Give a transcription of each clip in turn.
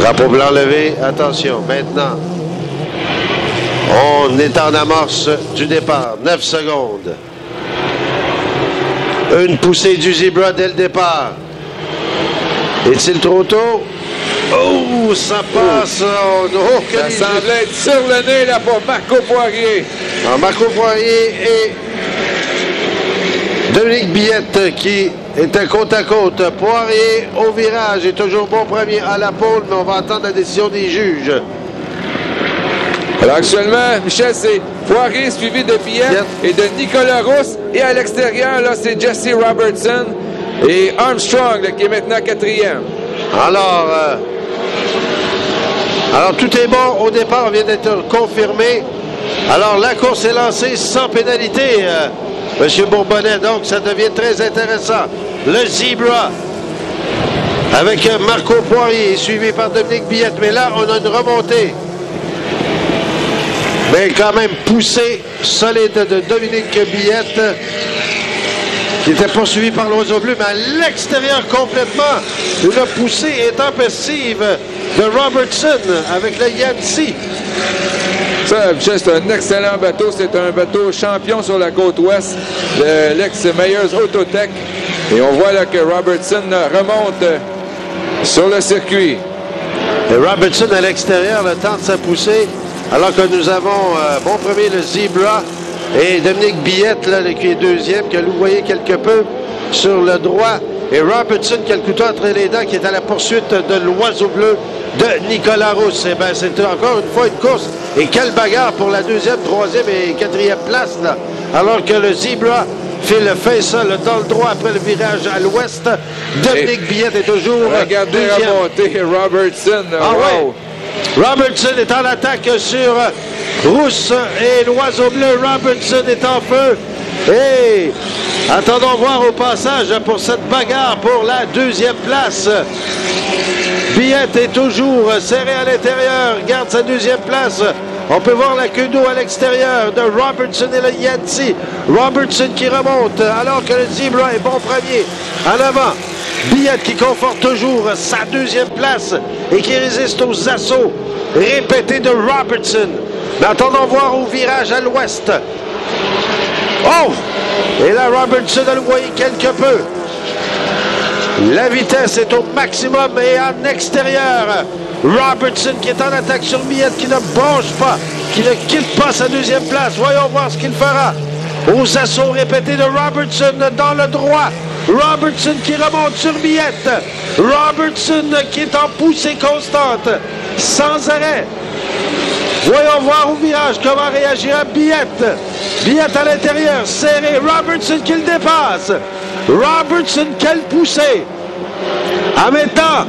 Drapeau blanc levé, attention, maintenant. On est en amorce du départ, 9 secondes. Une poussée du Zebra dès le départ. Est-il trop tôt? Oh, ça passe. Oh, ça semblait être sur le nez là pour Marco Poirier. Alors, Marco Poirier et Dominique Billette qui étaient côte à côte. Poirier au virage est toujours bon premier à la pole, mais on va attendre la décision des juges. Alors actuellement, Michel, c'est Poirier suivi de Billette et de Nicolas Rousse. Et à l'extérieur, là, c'est Jesse Robertson et Armstrong là, qui est maintenant quatrième. Alors, tout est bon au départ, on vient d'être confirmé. Alors, la course est lancée sans pénalité, M. Bourbonnais. Donc, ça devient très intéressant. Le Zebra avec Marco Poirier, suivi par Dominique Billette. Mais là, on a une remontée. Mais quand même poussée solide de Dominique Billette, qui était poursuivi par l'Oiseau Bleu, mais à l'extérieur complètement. Une poussée intempestive de Robertson avec le Yancy. Ça, Michel, c'est un excellent bateau. C'est un bateau champion sur la côte ouest, l'ex-Meyers Autotech. Et on voit là que Robertson remonte sur le circuit. Et Robertson à l'extérieur, le temps de sa poussée. Alors que nous avons, bon premier, le Zebra et Dominique Billette, là, qui est deuxième, que vous voyez quelque peu sur le droit. Et Robertson qui a le couteau entre les dents, qui est à la poursuite de l'Oiseau Bleu de Nicolas Rousse. Et bien, c'est encore une fois une course. Et quelle bagarre pour la deuxième, troisième et quatrième place, là. Alors que le Zebra file seul dans le droit après le virage à l'ouest. Dominique Billette est toujours regardez remonter Robertson. Ah, wow. Ouais. Robertson est en attaque sur Rousse et l'Oiseau Bleu. Robertson est en feu. Et attendons voir au passage pour cette bagarre pour la deuxième place. Billette est toujours serré à l'intérieur, garde sa deuxième place. On peut voir la queue d'eau à l'extérieur de Robertson et le Yancy. Robertson qui remonte alors que le Zebra est bon premier. En avant, Billette qui conforte toujours sa deuxième place et qui résiste aux assauts répétés de Robertson. Mais attendons voir au virage à l'ouest. Oh! Et là, Robertson a le voyé quelque peu. La vitesse est au maximum et en extérieur. Robertson qui est en attaque sur Billette, qui ne bronche pas, qui ne quitte pas sa deuxième place. Voyons voir ce qu'il fera. Aux assauts répétés de Robertson dans le droit. Robertson qui remonte sur Billette. Robertson qui est en poussée constante, sans arrêt. Voyons voir au virage comment réagira Billette. Billette à l'intérieur, serré. Robertson qui le dépasse. Robertson, quelle poussée. En même temps,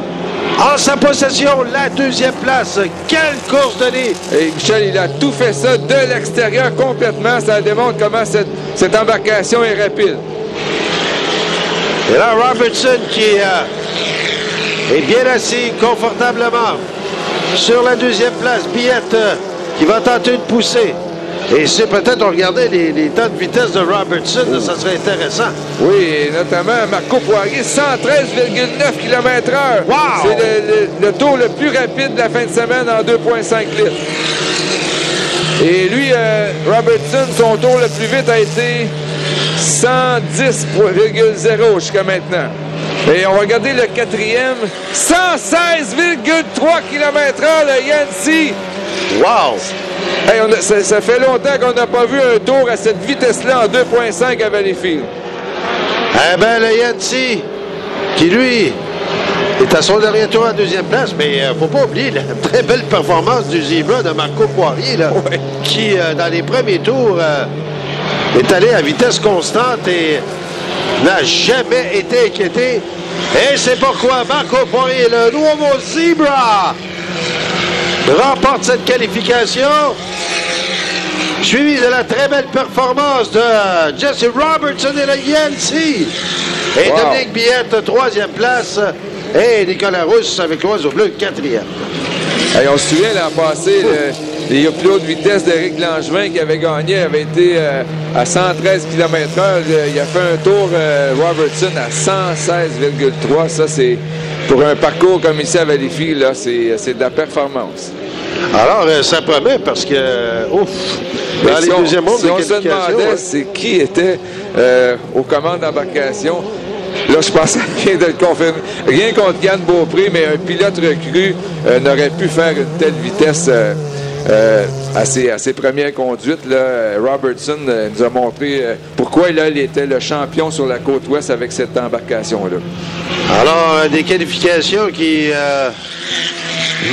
en sa possession, la deuxième place. Quelle course de nez. Et Michel, il a tout fait ça de l'extérieur complètement. Ça démontre comment cette embarcation est rapide. Et là, Robertson qui est bien assis confortablement sur la deuxième place. Billette qui va tenter une poussée. Et si peut-être on regardait les temps de vitesse de Robertson, là, ça serait intéressant. Oui, et notamment Marco Poirier, 113,9 km/h. Wow! C'est le tour le plus rapide de la fin de semaine en 2,5 litres. Et lui, Robertson, son tour le plus vite a été 110,0 jusqu'à maintenant. Et on va regarder le quatrième, 116,3 km/h, le Yancy. Wow! Hey, ça fait longtemps qu'on n'a pas vu un tour à cette vitesse-là en 2,5 à Valleyfield. Eh bien, le Yancy, qui lui est à son dernier tour à deuxième place, mais il ne faut pas oublier la très belle performance du Zebra de Marco Poirier, là, ouais, qui, dans les premiers tours, est allé à vitesse constante et n'a jamais été inquiété. Et c'est pourquoi Marco Poirier, le nouveau Zebra, remporte cette qualification, suivi de la très belle performance de Jesse Robertson et le Yancy. Et wow, Dominique Billette, troisième place, et Nicolas Rousse avec l'Oiseau Bleu, quatrième. Hey, on se souvient l'an passé, Les plus hautes vitesses d'Éric Langevin qui avait gagné avait été à 113 km/h. Il a fait un tour Robertson à 116,3. Ça, c'est pour un parcours comme ici à Valleyfield, là, c'est de la performance. Alors, ça promet parce que, ouf, dans les deuxièmes mondes si on se demandait c'est qui était aux commandes d'embarcation, là, je pense à rien de le confirmer. Rien contre Yann Beaupré, mais un pilote recru n'aurait pu faire une telle vitesse à ses premières conduites. Là, Robertson nous a montré pourquoi il était le champion sur la côte ouest avec cette embarcation-là. Alors, des qualifications qui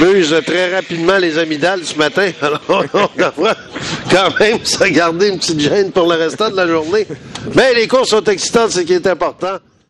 musent très rapidement les amygdales ce matin. Alors, on devra quand même se garder une petite gêne pour le restant de la journée. Mais les courses sont excitantes, c'est ce qui est important.